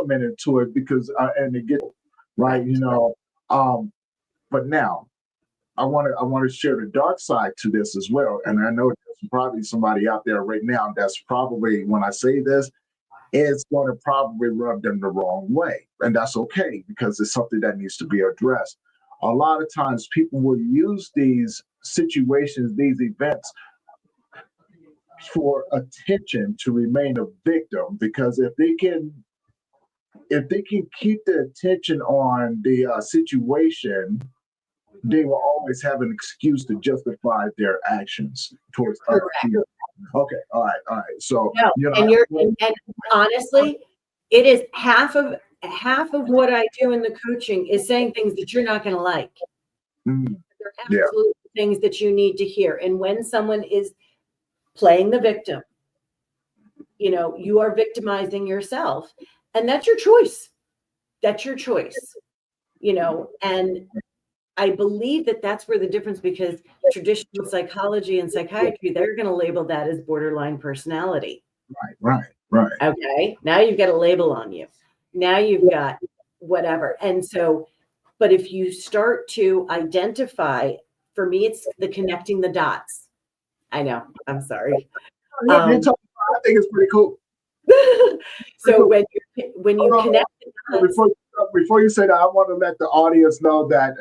element into it because and it gets right, but now I want to share the dark side to this as well. And I know there's probably somebody out there right now that's probably, when I say this, it's going to probably rub them the wrong way. And that's okay because it's something that needs to be addressed. A lot of times people will use these situations, these events for attention to remain a victim because if they can keep the attention on the situation, they will always have an excuse to justify their actions towards other Correct. people. Okay, all right. So No, and honestly, it is half of what I do in the coaching is saying things that you're not going to like. They're yeah, absolutely things that you need to hear. And when someone is playing the victim, you are victimizing yourself, and that's your choice. That's your choice. And I believe that that's where the difference, because traditional psychology and psychiatry, they're going to label that as borderline personality. right. Okay. Now you've got a label on you. Now you've got whatever. And so, but if you start to identify, for me, it's the connecting the dots. I know. I'm sorry. I think it's pretty cool. So when you connect the dots, Before you say that, I want to let the audience know that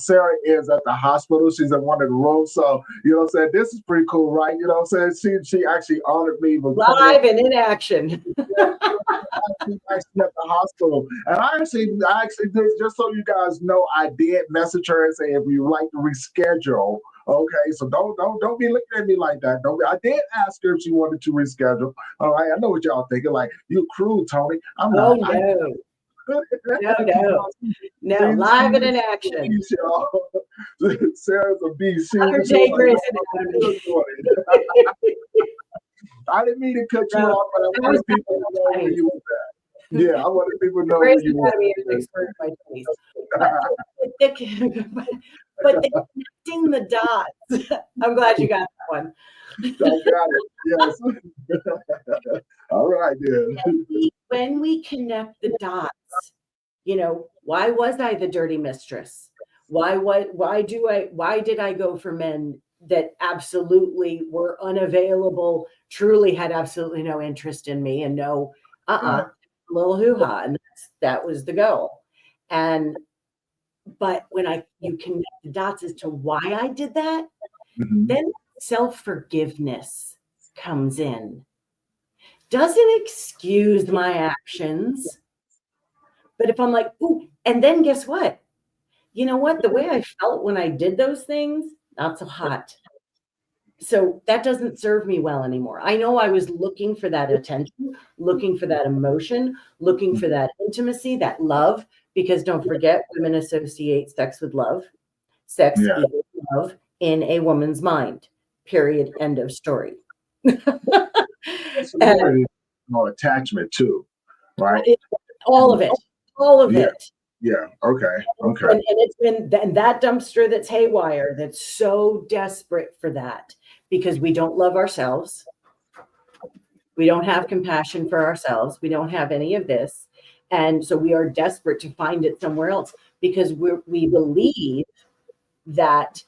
Sarah is at the hospital. She's in one of the rooms, so I'm saying, this is pretty cool, right? I'm saying she actually honored me with live and in action. She's actually at the hospital, and I actually did, just so you guys know, I did message her and say if you like to reschedule. Okay, so don't be looking at me like that. I did ask her if she wanted to reschedule. All right, I know what y'all thinking. Like, you crude, Tony. I'm not. No, live and in action. Sarah's a beast. Undertaker is I didn't mean to cut you off, but I wanted people to know where you was at. Yeah, I wanted people to know where you was at. But the connecting the dots. I'm glad you got that one. I got it. Yes. All right, then. When we connect the dots, why was I the dirty mistress? Why did I go for men that absolutely were unavailable, truly had absolutely no interest in me, and no, little hoo-ha, and that was the goal. But when you connect the dots as to why I did that, then self-forgiveness comes in. Doesn't excuse my actions, but if I'm like, ooh, and then guess what? You know what? The way I felt when I did those things, not so hot. So that doesn't serve me well anymore. I know I was looking for that attention, looking for that emotion, looking for that intimacy, that love, because don't forget, women associate sex with love. Sex equals love in a woman's mind. Period. End of story. And attachment too, right? All of it. Yeah. Okay. And it's been that dumpster that's haywire, that's so desperate for that, because we don't love ourselves. We don't have compassion for ourselves. We don't have any of this. And so we are desperate to find it somewhere else, because we believe that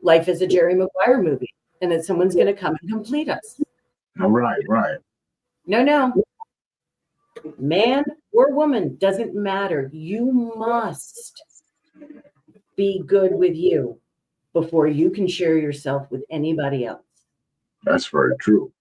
life is a Jerry Maguire movie and that someone's going to come and complete us. Right. No. Man or woman, doesn't matter. You must be good with you before you can share yourself with anybody else. That's very true.